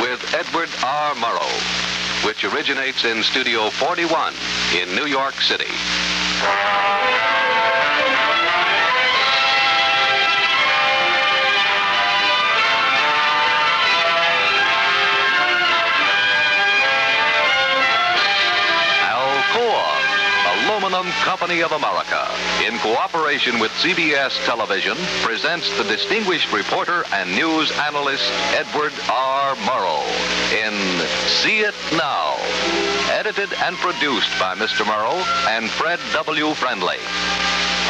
with Edward R. Murrow, which originates in Studio 41 in New York City. Aluminum Company of America, in cooperation with CBS Television, presents the distinguished reporter and news analyst Edward R. Murrow in See It Now, edited and produced by Mr. Murrow and Fred W. Friendly.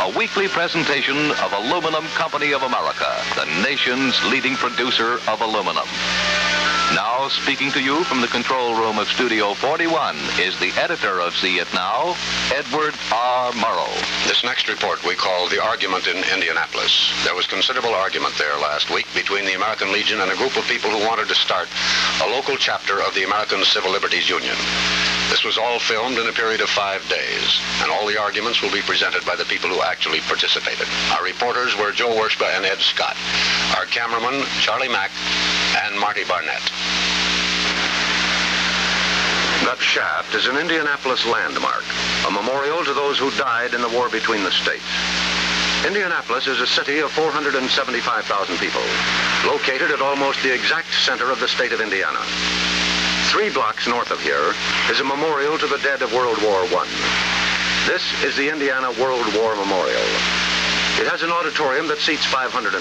A weekly presentation of Aluminum Company of America, the nation's leading producer of aluminum. Now, speaking to you from the control room of Studio 41 is the editor of See It Now, Edward R. Murrow. This next report we call The Argument in Indianapolis. There was considerable argument there last week between the American Legion and a group of people who wanted to start a local chapter of the American Civil Liberties Union. This was all filmed in a period of 5 days, and all the arguments will be presented by the people who actually participated. Our reporters were Joe Wershba and Ed Scott. Our cameraman, Charlie Mack, and Marty Barnett. That shaft is an Indianapolis landmark, a memorial to those who died in the war between the states. Indianapolis is a city of 475,000 people, located at almost the exact center of the state of Indiana. 3 blocks north of here is a memorial to the dead of World War I. This is the Indiana World War Memorial. It has an auditorium that seats 540.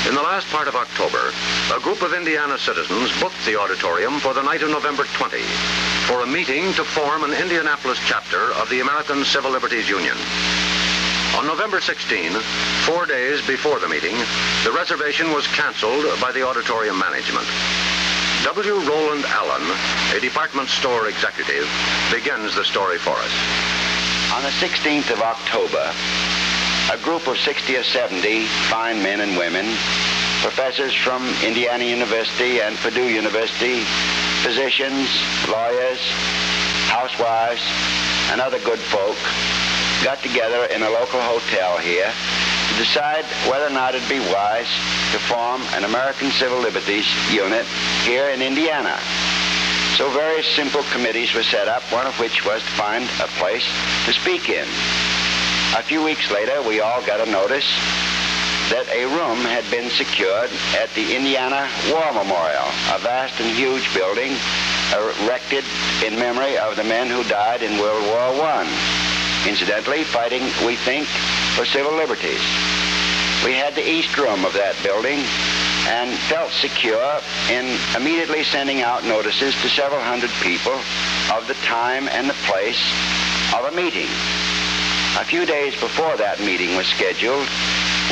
In the last part of October, a group of Indiana citizens booked the auditorium for the night of November 20 for a meeting to form an Indianapolis chapter of the American Civil Liberties Union. On November 16, 4 days before the meeting, the reservation was canceled by the auditorium management. W. Roland Allen, a department store executive, begins the story for us. On the 16th of October, a group of 60 or 70 fine men and women, professors from Indiana University and Purdue University, physicians, lawyers, housewives, and other good folk, got together in a local hotel here to decide whether or not it'd be wise to form an American Civil Liberties unit here in Indiana. So various simple committees were set up, one of which was to find a place to speak in. A few weeks later, we all got a notice that a room had been secured at the Indiana War Memorial, a vast and huge building erected in memory of the men who died in World War I. Incidentally, fighting, we think, for civil liberties. We had the east room of that building and felt secure in immediately sending out notices to several hundred people of the time and the place of a meeting. A few days before that meeting was scheduled,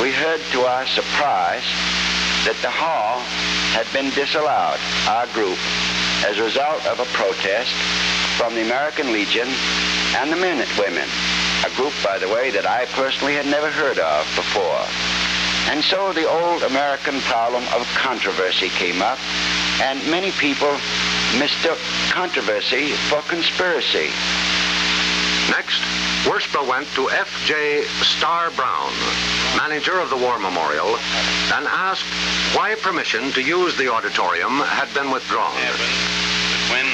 we heard to our surprise that the hall had been disallowed, our group, as a result of a protest from the American Legion and the Minutewomen, a group, by the way, that I personally had never heard of before. And so the old American problem of controversy came up, and many people mistook controversy for conspiracy. Next, Wershba went to F.J. Starr Brown, manager of the War Memorial, and asked why permission to use the auditorium had been withdrawn. When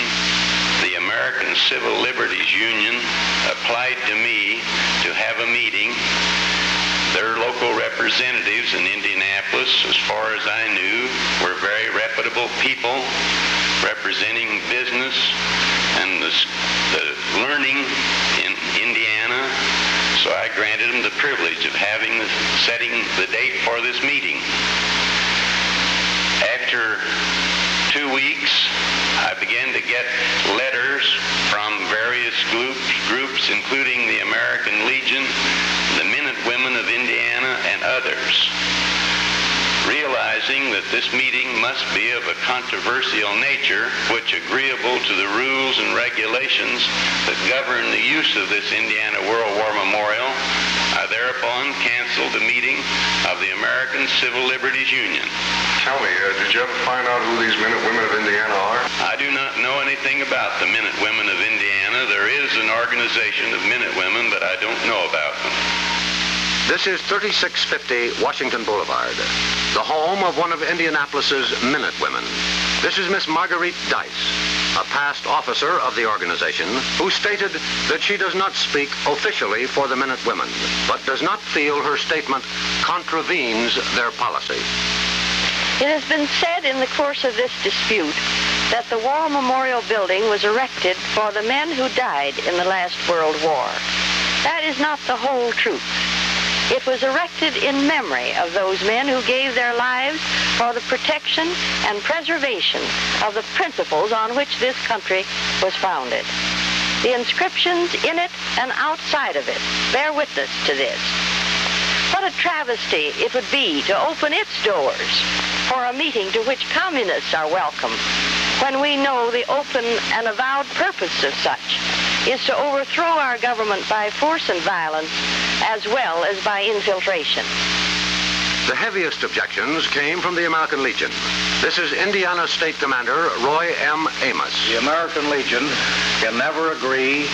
the American Civil Liberties Union applied to me to have a meeting, their local representatives in Indianapolis, as far as I knew, were very reputable people representing business and the learning in Indiana. So I granted them the privilege of setting the date for this meeting. After 2 weeks, I began to get letters from various groups, including the American Legion, the Minutewomen of Indiana, and others, realizing that this meeting must be of a controversial nature, which, agreeable to the rules and regulations that govern the use of this Indiana World War Memorial, I thereupon canceled the meeting of the American Civil Liberties Union. Tell me, did you ever find out who these Minutewomen of Indiana are? I do not know anything about the Minutewomen of Indiana. There is an organization of Minutewomen, but I don't know about them. This is 3650 Washington Boulevard, the home of one of Indianapolis's Minutewomen. This is Miss Marguerite Dice, a past officer of the organization, who stated that she does not speak officially for the Minutewomen, but does not feel her statement contravenes their policy. It has been said in the course of this dispute that the War Memorial Building was erected for the men who died in the last World War. That is not the whole truth. It was erected in memory of those men who gave their lives for the protection and preservation of the principles on which this country was founded. The inscriptions in it and outside of it bear witness to this. What a travesty it would be to open its doors for a meeting to which communists are welcome, when we know the open and avowed purpose of such is to overthrow our government by force and violence as well as by infiltration. The heaviest objections came from the American Legion. This is Indiana State Commander Roy M. Amos. The American Legion can never agree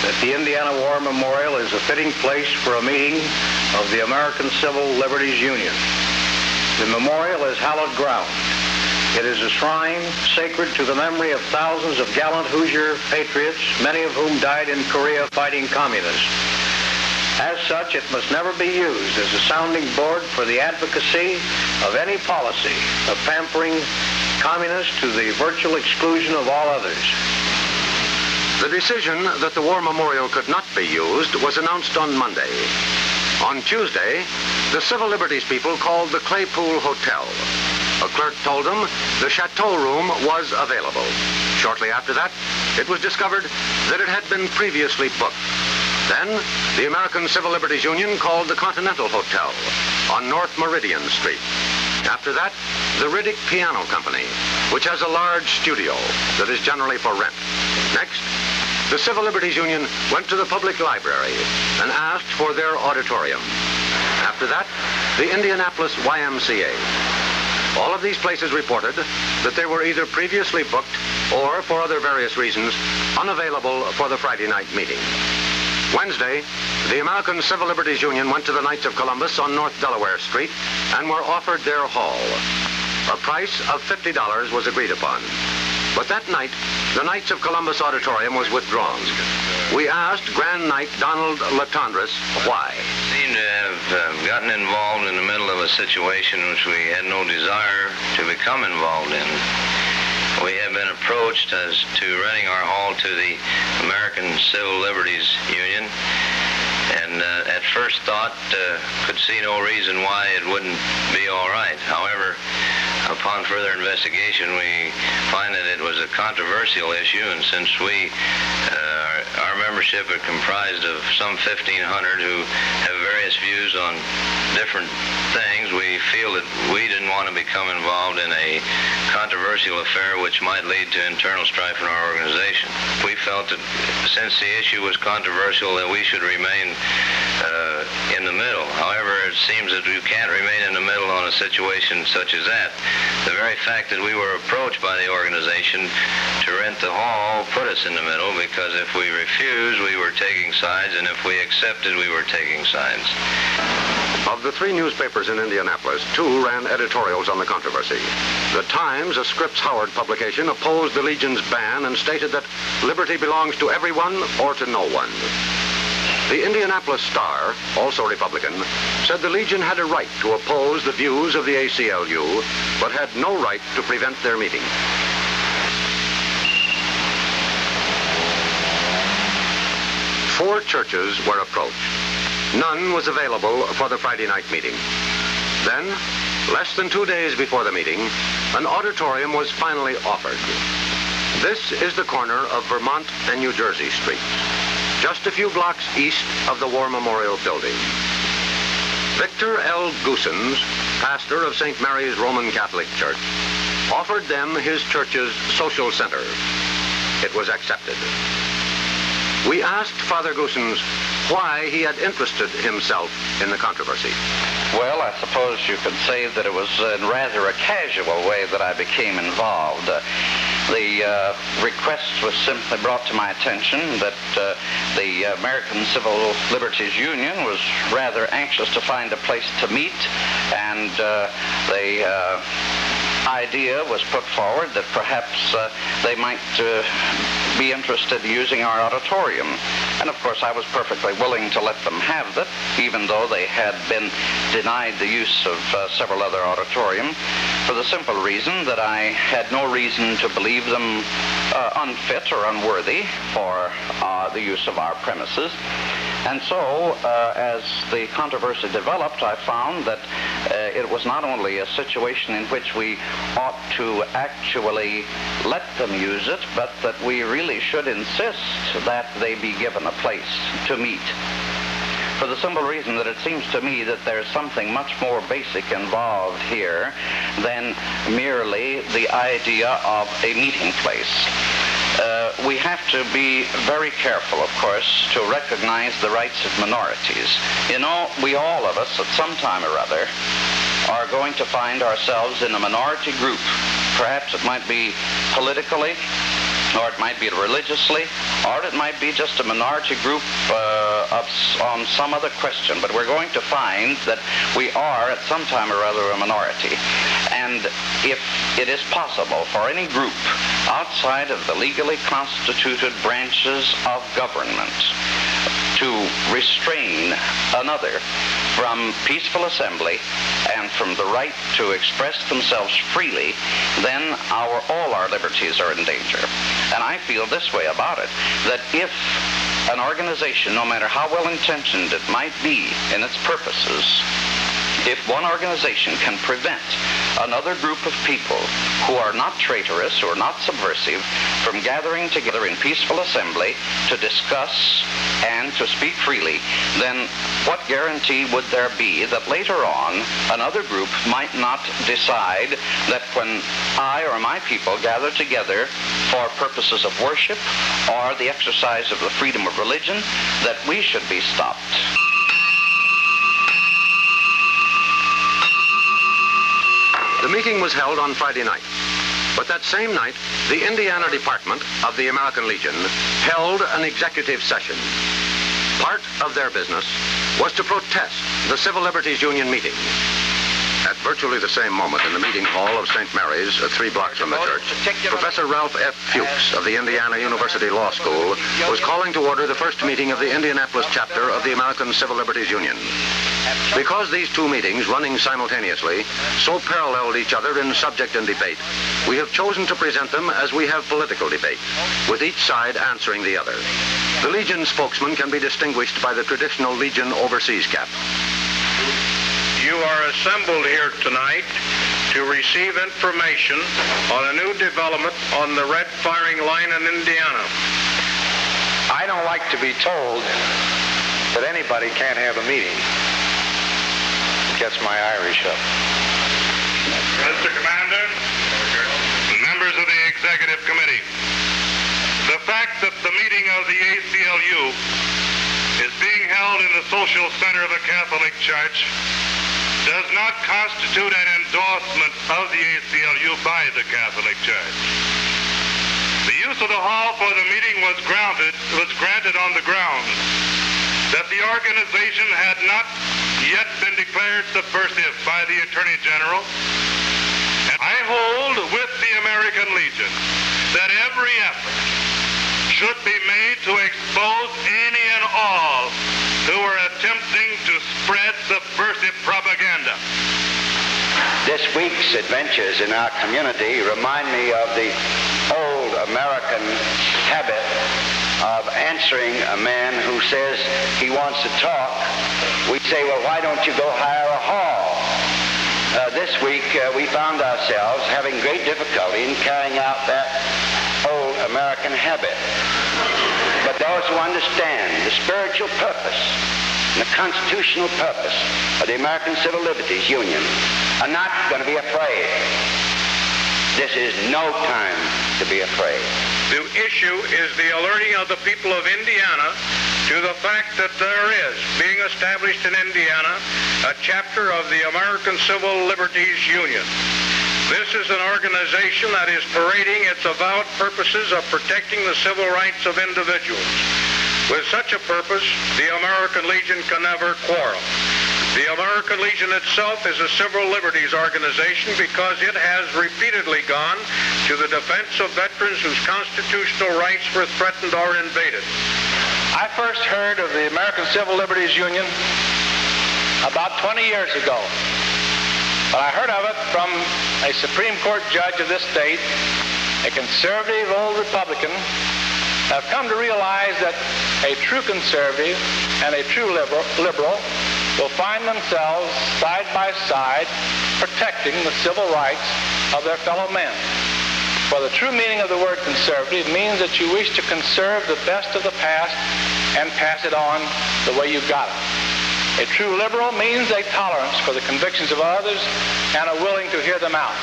that the Indiana War Memorial is a fitting place for a meeting of the American Civil Liberties Union. The memorial is hallowed ground. It is a shrine sacred to the memory of thousands of gallant Hoosier patriots, many of whom died in Korea fighting communists. As such, it must never be used as a sounding board for the advocacy of any policy of pampering communists to the virtual exclusion of all others. The decision that the War Memorial could not be used was announced on Monday. On Tuesday, the Civil Liberties people called the Claypool Hotel. A clerk told them the Chateau room was available. Shortly after that, it was discovered that it had been previously booked. Then, the American Civil Liberties Union called the Continental Hotel on North Meridian Street. After that, the Riddick Piano Company, which has a large studio that is generally for rent. Next, the Civil Liberties Union went to the public library and asked for their auditorium. After that, the Indianapolis YMCA. All of these places reported that they were either previously booked or, for other various reasons, unavailable for the Friday night meeting. Wednesday, the American Civil Liberties Union went to the Knights of Columbus on North Delaware Street and were offered their hall. A price of $50 was agreed upon. But that night, the Knights of Columbus Auditorium was withdrawn. We asked Grand Knight Donald Latendresse why. Seemed to have gotten involved in the middle of a situation which we had no desire to become involved in. We have been approached as to renting our hall to the American Civil Liberties Union, and at first thought could see no reason why it wouldn't be all right. However, upon further investigation, we find that it was a controversial issue, and since our membership are comprised of some 1,500 who have various views on different things, we feel that we didn't want to become involved in a controversial affair which might lead to internal strife in our organization. We felt that since the issue was controversial, that we should remain in the middle. However, it seems that you can't remain in the middle on a situation such as that. The very fact that we were approached by the organization to rent the hall put us in the middle, because if we refused, we were taking sides, and if we accepted, we were taking sides. Of the three newspapers in Indianapolis, two ran editorials on the controversy. The Times, a Scripps Howard publication, opposed the Legion's ban and stated that liberty belongs to everyone or to no one. The Indianapolis Star, also Republican, said the Legion had a right to oppose the views of the ACLU, but had no right to prevent their meeting. Four churches were approached. None was available for the Friday night meeting. Then, less than 2 days before the meeting, an auditorium was finally offered. This is the corner of Vermont and New Jersey Street, just a few blocks east of the War Memorial Building. Victor L. Goosens, pastor of St. Mary's Roman Catholic Church, offered them his church's social center. It was accepted. We asked Father Goosens why he had interested himself in the controversy. Well, I suppose you could say that it was in rather a casual way that I became involved. The request was simply brought to my attention that the American Civil Liberties Union was rather anxious to find a place to meet, and they idea was put forward that perhaps they might be interested in using our auditorium. And of course I was perfectly willing to let them have it, even though they had been denied the use of several other auditoriums, for the simple reason that I had no reason to believe them unfit or unworthy for the use of our premises. And so, as the controversy developed, I found that it was not only a situation in which we ought to actually let them use it, but that we really should insist that they be given a place to meet. For the simple reason that it seems to me that there's something much more basic involved here than merely the idea of a meeting place. We have to be very careful, of course, to recognize the rights of minorities. You know, we all of us, at some time or other, are going to find ourselves in a minority group. Perhaps it might be politically, or it might be religiously, or it might be just a minority group on some other question. But we're going to find that we are, at some time or other, a minority. And if it is possible for any group outside of the legally constituted branches of government to restrain another from peaceful assembly and from the right to express themselves freely, then all our liberties are in danger. And I feel this way about it, that if an organization, no matter how well-intentioned it might be in its purposes, if one organization can prevent another group of people who are not traitorous or not subversive from gathering together in peaceful assembly to discuss and to speak freely, then what guarantee would there be that later on another group might not decide that when I or my people gather together for purposes of worship or the exercise of the freedom of religion, that we should be stopped? The meeting was held on Friday night. But that same night, the Indiana Department of the American Legion held an executive session. Part of their business was to protest the Civil Liberties Union meeting. At virtually the same moment, in the meeting hall of St. Mary's, 3 blocks from the church, Professor Ralph F. Fuchs of the Indiana University Law School was calling to order the first meeting of the Indianapolis chapter of the American Civil Liberties Union. Because these two meetings, running simultaneously, so paralleled each other in subject and debate, we have chosen to present them as we have political debate, with each side answering the other. The Legion spokesman can be distinguished by the traditional Legion overseas cap. You are assembled here tonight to receive information on a new development on the red firing line in Indiana. I don't like to be told that anybody can't have a meeting. It gets my Irish up. Mr. Commander, members of the Executive Committee, the fact that the meeting of the ACLU is being held in the social center of the Catholic Church does not constitute an endorsement of the ACLU by the Catholic Church. The use of the hall for the meeting was granted on the grounds that the organization had not yet been declared subversive by the Attorney General. And I hold with the American Legion that every effort should be made to expose any and all who are attempting to spread subversive propaganda. This week's adventures in our community remind me of the old American habit of answering a man who says he wants to talk. We say, well, why don't you go hire a hall? This week we found ourselves having great difficulty in carrying out that old American habit. But those who understand the spiritual purpose and the constitutional purpose of the American Civil Liberties Union are not going to be afraid. This is no time to be afraid. The issue is the alerting of the people of Indiana to the fact that there is, being established in Indiana, a chapter of the American Civil Liberties Union. This is an organization that is parading its avowed purposes of protecting the civil rights of individuals. With such a purpose, the American Legion can never quarrel. The American Legion itself is a civil liberties organization because it has repeatedly gone to the defense of veterans whose constitutional rights were threatened or invaded. I first heard of the American Civil Liberties Union about 20 years ago. But I heard of it from a Supreme Court judge of this state, a conservative old Republican. I've come to realize that a true conservative and a true liberal will find themselves side by side protecting the civil rights of their fellow men. For the true meaning of the word conservative means that you wish to conserve the best of the past and pass it on the way you got it. A true liberal means a tolerance for the convictions of others and are willing to hear them out.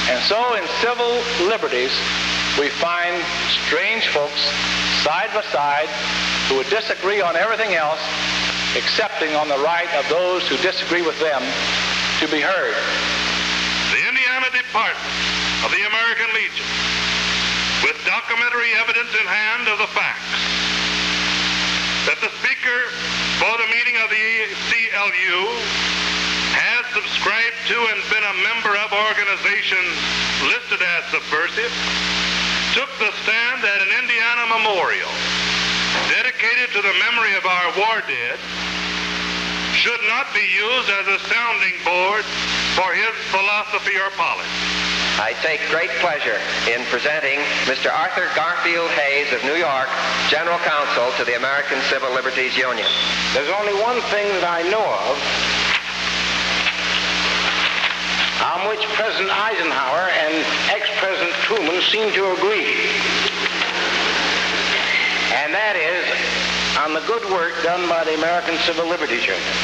And so in civil liberties, we find strange folks side by side who would disagree on everything else, excepting on the right of those who disagree with them to be heard. The Indiana Department of the American Legion, with documentary evidence in hand of the facts that the speaker for the meeting of the ACLU has subscribed to and been a member of organizations listed as subversive, took the stand at an Indiana memorial dedicated to the memory of our war dead, should not be used as a sounding board for his philosophy or policy. I take great pleasure in presenting Mr. Arthur Garfield Hayes of New York, General Counsel to the American Civil Liberties Union. There's only one thing that I know of on which President Eisenhower and ex-President Truman seem to agree. And that is on the good work done by the American Civil Liberties Union.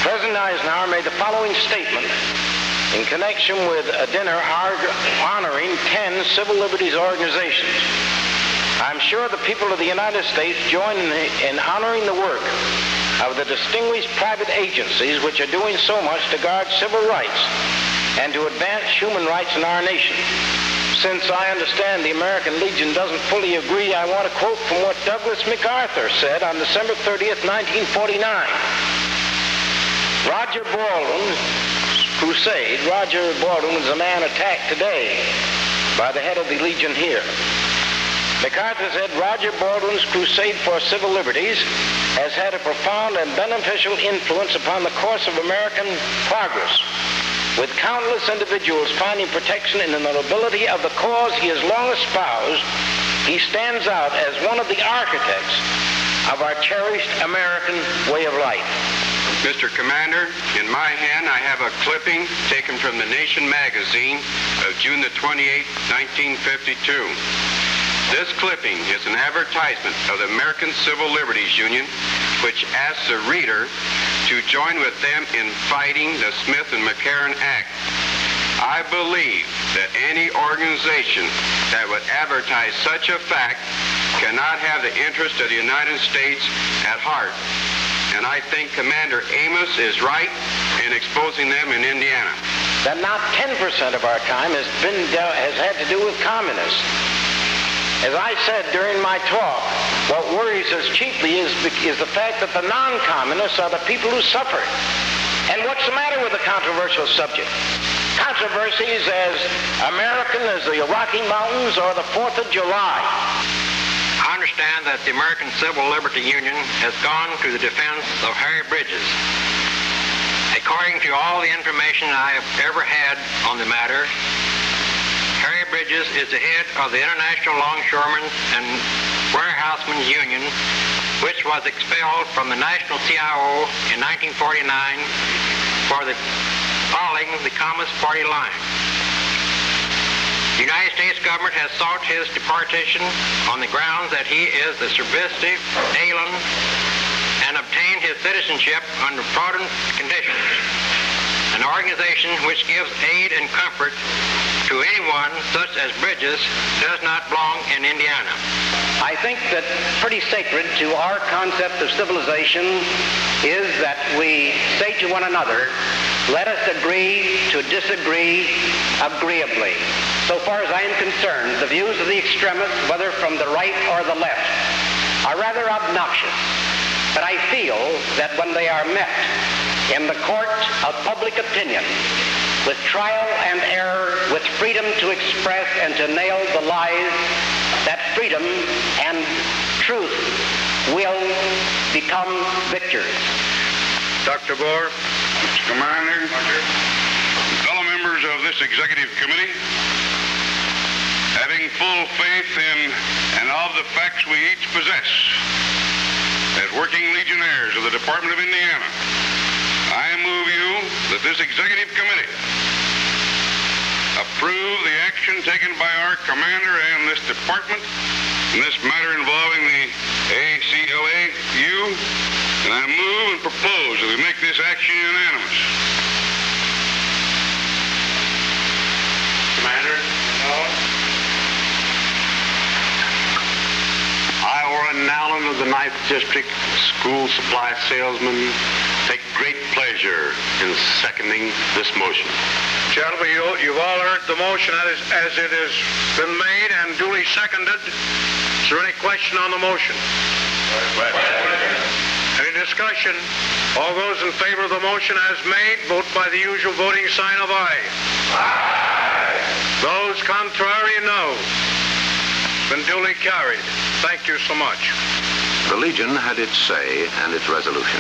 President Eisenhower made the following statement in connection with a dinner honoring 10 civil liberties organizations. I'm sure the people of the United States join in honoring the work of the distinguished private agencies which are doing so much to guard civil rights and to advance human rights in our nation. Since I understand the American Legion doesn't fully agree, I want to quote from what Douglas MacArthur said on December 30th, 1949. Roger Baldwin's crusade. Roger Baldwin is a man attacked today by the head of the Legion here. MacArthur said, Roger Baldwin's crusade for civil liberties has had a profound and beneficial influence upon the course of American progress, with countless individuals finding protection in the nobility of the cause he has long espoused. He stands out as one of the architects of our cherished American way of life. Mr. Commander, in my hand I have a clipping taken from the Nation magazine of June the 28th, 1952. This clipping is an advertisement of the American Civil Liberties Union, which asks the reader to join with them in fighting the Smith and McCarran Act. I believe that any organization that would advertise such a fact cannot have the interest of the United States at heart. And I think Commander Amos is right in exposing them in Indiana. That not 10% of our time has had to do with communists. As I said during my talk, what worries us chiefly is the fact that the non-communists are the people who suffer. And what's the matter with the controversial subject? Controversies as American as the Rocky Mountains or the 4th of July. I understand that the American Civil Liberties Union has gone to the defense of Harry Bridges. According to all the information I have ever had on the matter, Harry Bridges is the head of the International Longshoremen's and Warehousemen's Union, which was expelled from the National CIO in 1949 for following the Communist Party line. The United States government has sought his deportation on the grounds that he is a subversive alien and obtained his citizenship under fraudulent conditions. An organization which gives aid and comfort to anyone such as Bridges does not belong in Indiana. I think that pretty sacred to our concept of civilization is that we say to one another, let us agree to disagree agreeably. So far as I am concerned, the views of the extremists, whether from the right or the left, are rather obnoxious. But I feel that when they are met in the court of public opinion, with trial and error, with freedom to express and to nail the lies, that freedom and truth will become victors. Dr. Bohr. Mr. Commander. Fellow members of this executive committee, having full faith in and of the facts we each possess as working legionnaires of the Department of Indiana, I move you that this executive committee approve the action taken by our commander and this department in this matter involving the ACLU, and I move and propose that we make this action unanimous. Commander? I, Warren Allen of the 9th District School Supply Salesman, take great pleasure in seconding this motion. Gentlemen, you've all heard the motion as it has been made and duly seconded. Is there any question on the motion? Any discussion? All those in favor of the motion as made, vote by the usual voting sign of aye. Aye. Those contrary, no. Been duly carried. Thank you so much. The Legion had its say and its resolution,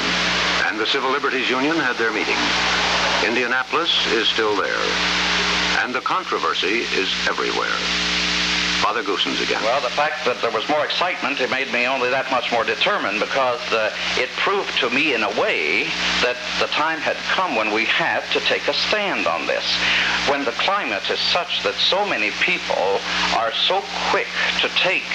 and the Civil Liberties Union had their meeting. Indianapolis is still there, and the controversy is everywhere. Father Goosens again. Well, the fact that there was more excitement, it made me only that much more determined, because it proved to me in a way that the time had come when we had to take a stand on this. When the climate is such that so many people are so quick to take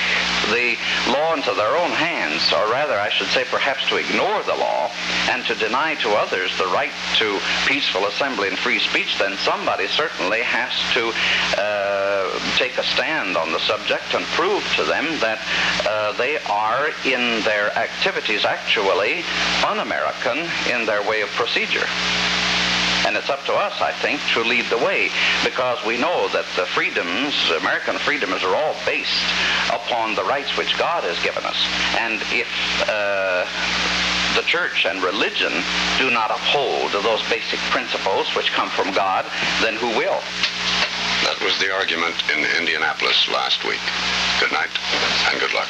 the law into their own hands, or rather, I should say, perhaps to ignore the law and to deny to others the right to peaceful assembly and free speech, then somebody certainly has to take a stand on the subject and prove to them that they are in their activities actually un-American in their way of procedure. And it's up to us, I think, to lead the way, because we know that the freedoms, American freedoms, are all based upon the rights which God has given us. And if the church and religion do not uphold those basic principles which come from God, then who will? That was the argument in Indianapolis last week. Good night and good luck.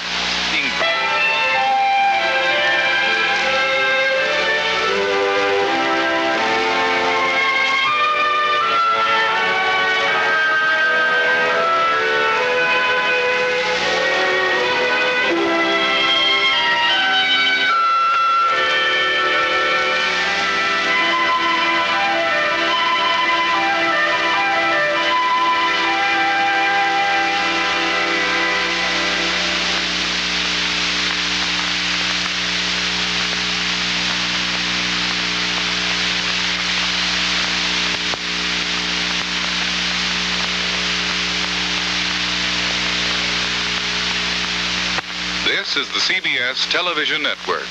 This is the CBS Television Network.